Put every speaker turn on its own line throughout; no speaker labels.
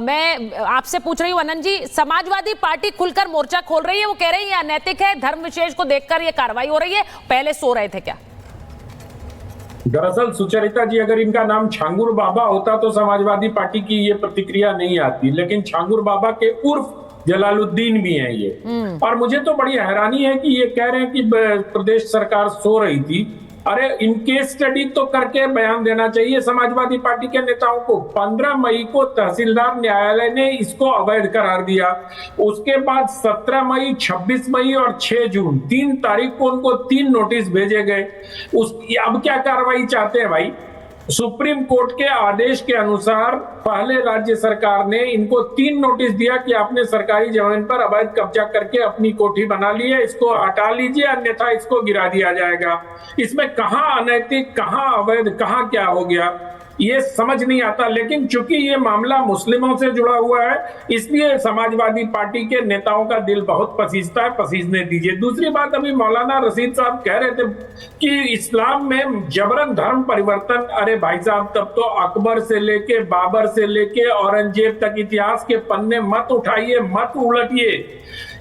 मैं आपसे पूछ रही हूँ अनंत जी, समाजवादी पार्टी खुलकर मोर्चा खोल रही है, वो कह रही है अनैतिक है, धर्म विशेष को देखकर ये कार्रवाई हो रही है, पहले सो रहे थे क्या?
दरअसल सुचरिता जी, अगर इनका नाम छांगुर बाबा होता तो समाजवादी पार्टी की ये प्रतिक्रिया नहीं आती, लेकिन छांगुर बाबा के उर्फ जलालुद्दीन भी हैं ये। और मुझे तो बड़ी हैरानी है कि ये कह रहे हैं कि प्रदेश सरकार सो रही थी। अरे इनके स्टडी तो करके बयान देना चाहिए समाजवादी पार्टी के नेताओं को। 15 मई को तहसीलदार न्यायालय ने इसको अवैध करार दिया। उसके बाद 17 मई, 26 मई और 6 जून 3 तारीख को उनको 3 नोटिस भेजे गए। अब क्या कार्रवाई चाहते हैं भाई? सुप्रीम कोर्ट के आदेश के अनुसार पहले राज्य सरकार ने इनको 3 नोटिस दिया कि आपने सरकारी जमीन पर अवैध कब्जा करके अपनी कोठी बना ली है, इसको हटा लीजिए अन्यथा इसको गिरा दिया जाएगा। इसमें कहां अनैतिक, कहां अवैध, कहां क्या हो गया ये समझ नहीं आता। लेकिन चूंकि ये मामला मुस्लिमों से जुड़ा हुआ है, इसलिए समाजवादी पार्टी के नेताओं का दिल बहुत पसीजता है, पसीजने दीजिए। दूसरी बात, अभी मौलाना रशीद साहब कह रहे थे कि इस्लाम में जबरन धर्म परिवर्तन। अरे भाई साहब, तब तो अकबर से लेके, बाबर से लेके औरंगजेब तक इतिहास के पन्ने मत उठाइए, मत उलटिए।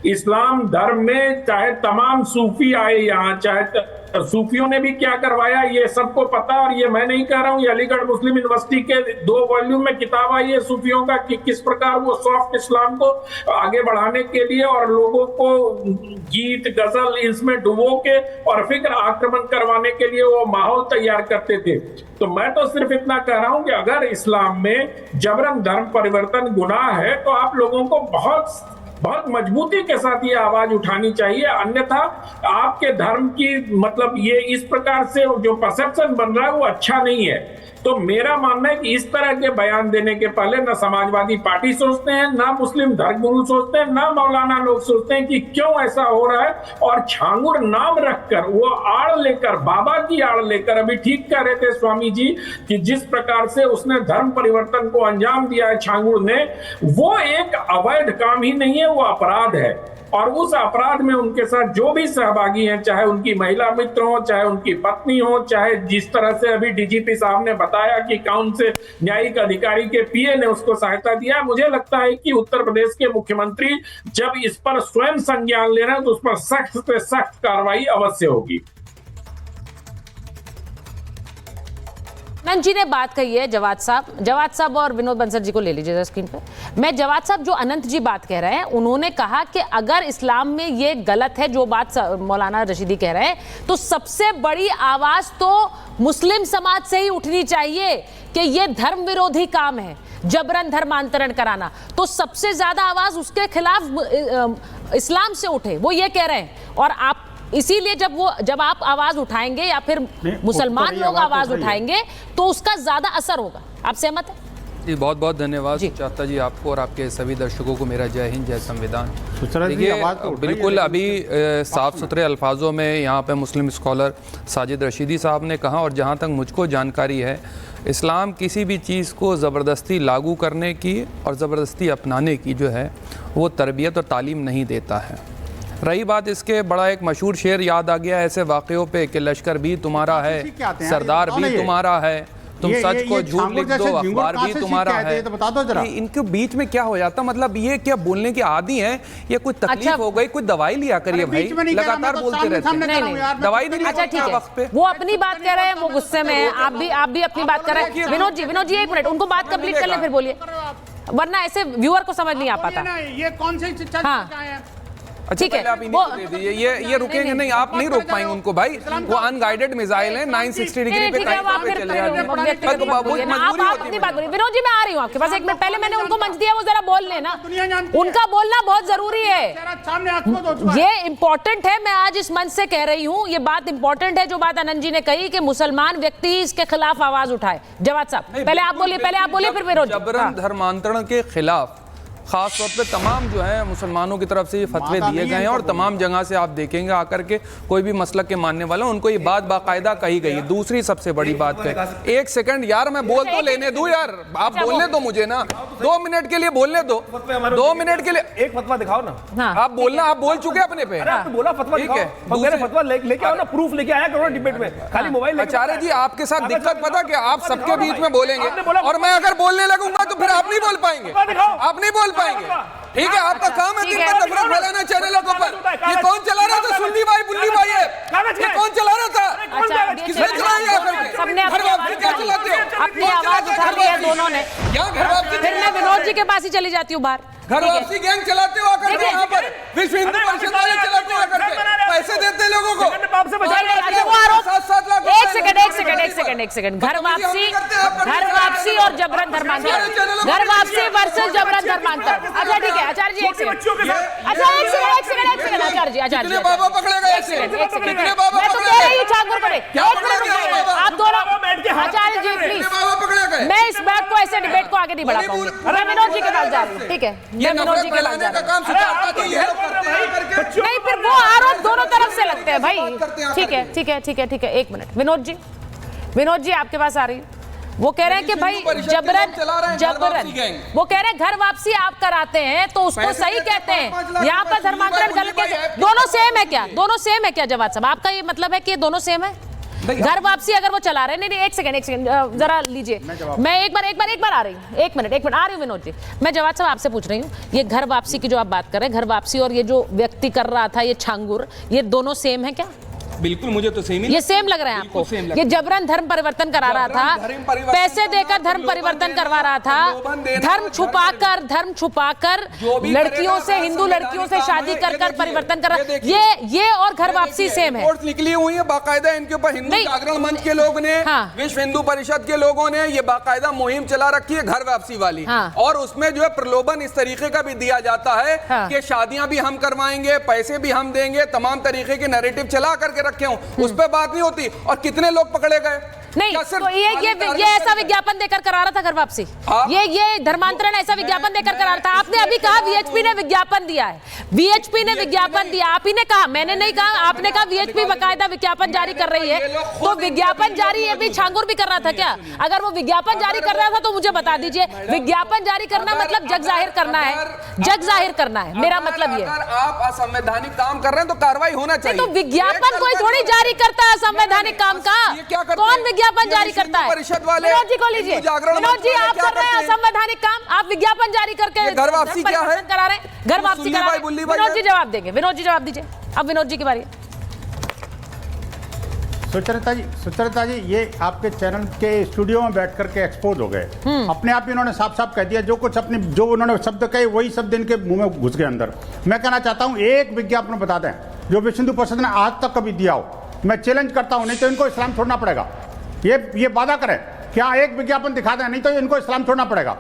इस्लाम धर्म में चाहे तमाम सूफी आए यहाँ, चाहे सूफियों ने भी क्या करवाया ये सबको पता। और ये मैं नहीं कह रहा हूँ, ये अलीगढ़ मुस्लिम यूनिवर्सिटी के 2 वॉल्यूम में किताब आई है सूफियों का कि किस प्रकार वो सॉफ्ट इस्लाम को आगे बढ़ाने के लिए और लोगों को गीत गजल इसमें डुबो के और फिक्र आक्रमण करवाने के लिए वो माहौल तैयार करते थे। तो मैं तो सिर्फ इतना कह रहा हूं कि अगर इस्लाम में जबरन धर्म परिवर्तन गुनाह है तो आप लोगों को बहुत मजबूती के साथ ये आवाज उठानी चाहिए, अन्यथा आपके धर्म की मतलब ये इस प्रकार से जो परसेप्शन बन रहा है वो अच्छा नहीं है। तो मेरा मानना है कि इस तरह के बयान देने के पहले ना समाजवादी पार्टी सोचते हैं, ना मुस्लिम धर्मगुरु सोचते हैं, ना मौलाना लोग सोचते हैं कि क्यों ऐसा हो रहा है। और छांगुर नाम रखकर, वो आड़ लेकर, बाबा की आड़ लेकर, अभी ठीक कह रहे थे स्वामी जी कि जिस प्रकार से उसने धर्म परिवर्तन को अंजाम दिया है छांगुर ने, वो एक अवैध काम ही नहीं है, वो अपराध है। और उस अपराध में उनके साथ जो भी सहभागी हैं, चाहे उनकी महिला मित्र हो, चाहे उनकी पत्नी हो, चाहे जिस तरह से अभी डीजीपी साहब ने बताया कि कौन से न्यायिक अधिकारी के पीए ने उसको सहायता दिया, मुझे लगता है कि उत्तर प्रदेश के मुख्यमंत्री जब इस पर स्वयं संज्ञान ले रहे हैं तो उस पर सख्त से सख्त कार्रवाई अवश्य होगी।
अनंत जी ने बात कही है, जवाद साहब और विनोद बंसल जी को ले लीजिए स्क्रीन पे। मैं जवाद साहब, जो अनंत जी बात कह रहे हैं, उन्होंने कहा कि अगर इस्लाम में ये गलत है जो बात मौलाना रशीदी कह रहे हैं, तो सबसे बड़ी आवाज तो मुस्लिम समाज से ही उठनी चाहिए कि ये धर्म विरोधी काम है, जबरन धर्मांतरण कराना। तो सबसे ज्यादा आवाज उसके खिलाफ इस्लाम से उठे, वो ये कह रहे हैं। और आप इसीलिए जब आप आवाज उठाएंगे या फिर मुसलमान लोग आवाज उठाएंगे तो उसका ज्यादा असर होगा। आप सहमत हैं?
जी, बहुत बहुत धन्यवाद चाहता जी आपको और आपके सभी दर्शकों को मेरा जय हिंद, जय संविधान। देखिए, बिल्कुल अभी साफ सुथरे अल्फाजों में यहाँ पे मुस्लिम स्कॉलर साजिद रशीदी साहब ने कहा, और जहाँ तक मुझको जानकारी है, इस्लाम किसी भी चीज़ को ज़बरदस्ती लागू करने की और ज़बरदस्ती अपनाने की जो है वो तरबियत और तालीम नहीं देता है। रही बात इसके, बड़ा एक मशहूर शेर याद आ गया ऐसे वाक़यों पे कि लश्कर भी तुम्हारा है, सरदार भी तुम्हारा है, तुम सच को झूठ लिख दो, अखबार भी तुम्हारा है। तो बता दो जरा, इनके बीच में क्या हो जाता? मतलब ये क्या बोलने के आदी हैं? ये कोई तकलीफ हो गई, कोई दवाई लिया करिए भाई, लगातार बोलते रहते हैं, दवाई नहीं।
अच्छा ठीक है, वो अपनी बात कर रहे हैं, वो गुस्से में है, आप भी अपनी बात कर रहे हैं। विनोद जी 1 मिनट, उनको बात कंप्लीट कर ले फिर बोलिए, वरना ऐसे व्यूअर को समझ नहीं आ पाता।
ये कौन से
ठीक है,
आप इन्हीं को दे दीजिए, ये रुकेंगे नहीं, आप नहीं रोक पाएंगे उनको भाई। वो अनगाइडेड मिसाइल है, 960 डिग्री पे
विनोद जी, मैं आ रही हूँ आपके पास 1 मिनट। पहले मैंने उनको मंच दिया, वो जरा बोल लेना, उनका बोलना बहुत जरूरी है, ये इंपॉर्टेंट है। मैं आज इस मंच से कह रही हूँ, ये बात इंपॉर्टेंट है जो बात अनंत जी ने कही कि मुसलमान व्यक्ति इसके खिलाफ आवाज उठाए। जवाद साहब, पहले आप बोलिए फिर विनोद।
जबरन धर्मांतरण के खिलाफ खास तौर पे तमाम जो है मुसलमानों की तरफ से ये फतवे दिए गए हैं और तमाम जगह से आप देखेंगे आकर के कोई भी मसलक के मानने वाला उनको ये बात बाकायदा कही गई है। दूसरी सबसे बड़ी बात है, एक सेकंड यार मैं बोल तो लेने दूं यार, आप बोलने दो मुझे ना, 2 मिनट के लिए बोलने दो, 2 मिनट के लिए
एक फतवा दिखाओ ना।
आप बोलना, आप बोल चुके अपने पे,
आपने बोला फतवा
ठीक है,
फतवा लेके आओ ना, प्रूफ लेके आया करो डिबेट में, खाली मोबाइल।
आचार्य जी आपके साथ दिक्कत पता कि आप सबके बीच में बोलेंगे और मैं अगर बोलने लगूंगा तो फिर आप नहीं बोल पाएंगे, आप नहीं बोल पाएंगे, ठीक है। आपका काम है दिन भर नफरत फैलाना चैनलों के ऊपर। ये कौन चला रहा था? सुन्नी भाई बुल्ली भाई है, ये कौन चला रहा था? किसने चलाया?
सबने अपनी आवाज उठा ली है दोनों ने। फिर मैं विनोद जी के पास ही चली जाती हूँ बाहर।
घर वापसी गैंग चलाते हो आकर के यहाँ पर, विश्व हिंदू परिषद वाले चलाते हो आकर के, पैसे देते हैं लोगों को।
एक सेकंड घर वापसी और जबरन धर्मांतर, घर वापसी वर्सेस जबरन धर्मांतर। अच्छा ठीक है आचार्य जी, एक सेकंड, अच्छा एक सेकंड आचार्य जी,
कितने बाबा पकड़े गए? कितने बाबा
मैं तो कह रही हूँ छांगुर को आप दोनों आचार्य जी प्लीज, मैं इस बात को ऐसे डिबेट को आगे नहीं बढ़ा पाऊंगी। मैं विनोद जी के पास जा रही हूँ, ठीक है, मैं विनोद जी के पास जा रही हूँ। नहीं फिर वो आरोप दोनों तरफ से लगते हैं भाई। ठीक है, एक मिनट विनोद जी आपके पास आ रही हूँ। वो कह रहे हैं कि भाई जबरन वो कह रहे हैं घर वापसी आप कराते हैं तो उसको सही कहते हैं, यहाँ पर धर्मांतरण गलत कहते हैं। दोनों सेम है क्या? दोनों सेम है क्या जवाब साहब? आपका ये मतलब है कि दोनों सेम है? घर वापसी अगर वो चला रहे हैं, नहीं एक सेकंड जरा लीजिए, मैं एक बार आ रही हूँ, एक मिनट आ रही हूँ विनोद जी। मैं जवाब साहब आपसे पूछ रही हूँ, ये घर वापसी की जो आप बात कर रहे हैं, घर वापसी और ये जो व्यक्ति कर रहा था ये छांगुर, ये दोनों सेम है क्या?
बिल्कुल मुझे तो सेम ही,
ये सेम लग रहा है आपको? ये जबरन धर्म परिवर्तन करा रहा था, पैसे देकर धर्म परिवर्तन करवा रहा था, धर्म छुपाकर लड़कियों से, हिंदू लड़कियों से शादी कर परिवर्तन कर रहा है। ये और घर वापसी सेम है?
निकली हुई है बाकायदा, इनके ऊपर हिंदू जागरण मंच के लोग ने, विश्व हिंदू परिषद के लोगों ने ये बाकायदा मुहिम चला रखी है घर वापसी वाली, और उसमें जो है प्रलोभन इस तरीके का भी दिया जाता है कि शादियां भी हम करवाएंगे, पैसे भी हम देंगे, तमाम तरीके के नैरेटिव चला करके रखे हूं, उस पे बात नहीं होती। और कितने लोग पकड़े गए?
नहीं तो ये ऐसा विज्ञापन देकर करा रहा था घर वापसी, ये धर्मांतरण ऐसा विज्ञापन देकर करा रहा था। आपने अभी कहा वीएचपी ने विज्ञापन दिया है, वीएचपी ने विज्ञापन दिया, आप ही ने कहा, मैंने नहीं कहा, आपने कहा वीएचपी बकायदा विज्ञापन जारी कर रही है, तो विज्ञापन जारी ये भी छांगुर भी कर रहा था क्या? अगर वो विज्ञापन जारी कर रहा था तो मुझे बता दीजिए। विज्ञापन जारी करना मतलब जग जाहिर करना है, जग जाहिर करना है, मेरा मतलब ये।
आप असंवैधानिक काम कर रहे हैं तो कार्रवाई होना चाहिए।
तो विज्ञापन कोई थोड़ी जारी करता है असंवैधानिक काम का? कौन विज्ञापन जारी करता है? विनोद जी को लीजिए, विनोद जी आप कर रहे हैं असंवैधानिक काम, आप विज्ञापन जारी करके
घर वापसी क्या है?
करा रहे हैं, घर वापसी करा रहे हैं। विनोद जी जवाब देंगे, विनोद जी जवाब दीजिए, अब विनोद जी की बारी है।
सुचरिता जी ये आपके चैनल के स्टूडियो में बैठ करके एक्सपोज हो गए, अपने आप इन्होंने साफ कह दिया, जो उन्होंने शब्द कहे वही शब्द इनके मुंह में घुस गए अंदर। मैं कहना चाहता हूं एक विज्ञापन बता दें जो विश्व हिंदू परिषद ने आज तक कभी दिया हो, मैं चैलेंज करता हूं, नहीं तो इनको इस्लाम छोड़ना पड़ेगा। ये वादा करें, क्या एक विज्ञापन दिखा दें, नहीं तो इनको इस्लाम छोड़ना पड़ेगा।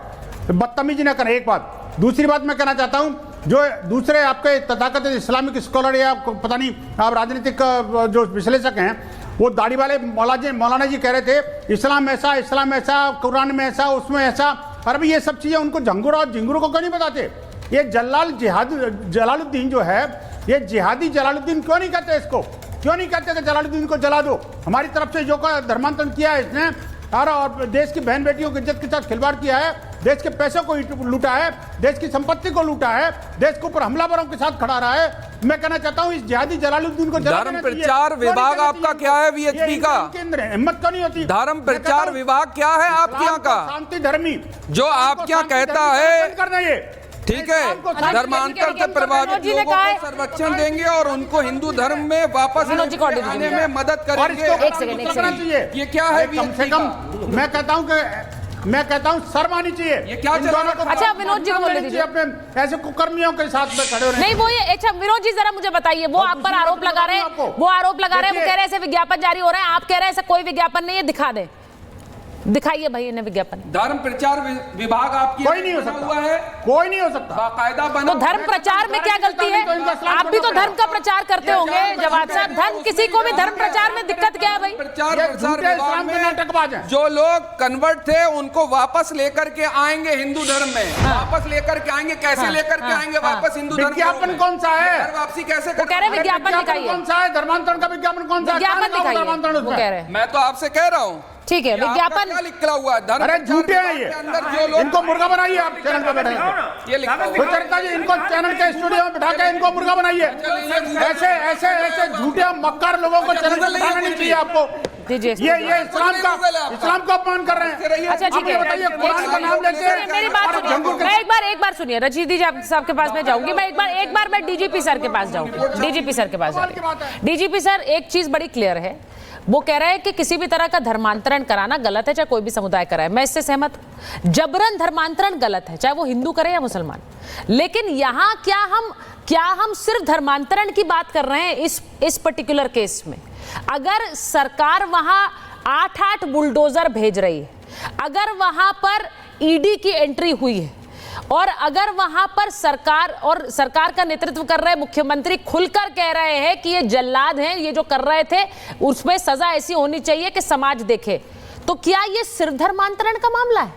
बदतमीजी ना करें, एक बात। दूसरी बात मैं कहना चाहता हूं, जो दूसरे आपके तथाकथित इस्लामिक स्कॉलर या पता नहीं आप राजनीतिक जो विश्लेषक हैं, वो दाढ़ी वाले मौलाना जी कह रहे थे इस्लाम ऐसा, कुरान में ऐसा, उसमें ऐसा। अरे भाई ये सब चीजें उनको झंगुरा और झिंगुरों को क्यों नहीं बताते? ये जलालुद्दीन जो है, ये जिहादी जलालुद्दीन क्यों नहीं कहते इसको? क्यों नहीं कहते कि जलालुद्दीन को जला दो? हमारी तरफ से जो धर्मांतरण किया है इसने, और देश की बहन बेटियों की इज्जत के साथ खिलवाड़ किया है, देश के पैसों को लूटा है, देश की संपत्ति को लूटा है, देश के ऊपर हमलावरों के साथ खड़ा रहा है। मैं कहना चाहता हूँ इस जिहादी जलालुद्दीन को
धर्म प्रचार विभाग आपका क्या है? वीएचपी का
हिम्मत क्यों नहीं होती?
धर्म प्रचार विभाग क्या है आपके यहाँ का?
शांति धर्मी
जो आप क्या कहता है,
करना ये
ठीक है, धर्मांतर से प्रभावित लोगों को संरक्षण देंगे और उनको हिंदू धर्म में वापस आने में मदद करेंगे। ये क्या है?
कम से कम मैं कहता हूँ शर्म आनी चाहिए।
ये क्या चल रहा है?
अच्छा विनोद जी को बोल दीजिए,
अपने ऐसे कुकर्मियों के साथ में खड़े हो रहे हैं।
नहीं वो ये, अच्छा विनोद जी जरा मुझे बताइए, वो आप पर आरोप लगा रहे हैं, वो कह रहे हैं ऐसे विज्ञापन जारी हो रहा है, आप कह रहे हैं ऐसा कोई विज्ञापन नहीं है, दिखा दे। दिखाइए भाई इन्हें विज्ञापन।
धर्म प्रचार विभाग आपकी
कोई नहीं हो
बना
सकता,
हुआ है,
कोई नहीं हो सकता।
बाकायदा बना।
तो धर्म प्रचार में क्या गलती है? आप भी तो धर्म का प्रचार करते होंगे जवाद साहब, धर्म किसी को भी धर्म प्रचार में दिक्कत क्या है भाई?
प्रचार
ये
प्रसार
झूठे
विभाग
इस्लाम के
में
नाटकबाज हैं।
जो लोग कन्वर्ट थे उनको वापस लेकर के आएंगे हिंदू धर्म में, वापस लेकर के आएंगे। कैसे लेकर के आएंगे वापस हिंदू धर्म में?
विज्ञापन कौन सा है?
घर वापसी कैसे
वो कह रहे हैं
करेंगे?
विज्ञापन दिखाइए,
कौन सा है? धर्मांतरण का विज्ञापन कौन सा है?
विज्ञापन
कहाँ लिखा हुआ
दिखाइए,
धर्मांतरण
वो
उसमें?
कह रहे हैं।
मैं तो आपसे कह रहा हूँ,
ठीक है,
ये आपका
विज्ञापन
क्या लिखा हुआ है? धर्म
अरे
प्रचार
झूठे हैं
विभाग
ये,
के अंदर जो लोग
इनको मुर्गा बनाइए आप चैनल पे बैठे
ये लिखा हुआ है।
सुचरिता जी, इनको चैनल के स्टूडियो में बिठा के इनको मुर्गा बनाइए। ऐसे ऐसे ऐसे झूठे मक्कार लोगों को चैनल पे बिठाना नहीं चाहिए आपको।
दीजिए
ये इस्लाम का अपमान कर रहे हैं।
अच्छा ठीक है,
आप ये बताइए, कुरान का नाम लेते हैं।
मेरी बात सुनिए, मैं एक बार सुनिए, रशीदी जी साहब के पास मैं जाऊंगी, मैं एक बार मैं डीजीपी सर के पास जाऊंगी, डीजीपी सर के पास जाऊंगी। डीजीपी सर, एक चीज बड़ी क्लियर है, वो कह रहे हैं कि किसी भी तरह का धर्मांतरण कराना गलत है, चाहे कोई भी समुदाय कराए, मैं इससे सहमत हूं। जबरन धर्मांतरण गलत है, चाहे वो हिंदू करे या मुसलमान। लेकिन यहां क्या हम सिर्फ धर्मांतरण की बात कर रहे हैं इस पर्टिकुलर केस में? अगर सरकार वहां 8 बुलडोजर भेज रही है, अगर वहां पर ईडी की एंट्री हुई है, और अगर वहां पर सरकार का नेतृत्व कर रहे मुख्यमंत्री खुलकर कह रहे हैं कि ये जल्लाद हैं, ये जो कर रहे थे उसमें सजा ऐसी होनी चाहिए कि समाज देखे, तो क्या ये सिर्फ धर्मांतरण का मामला है?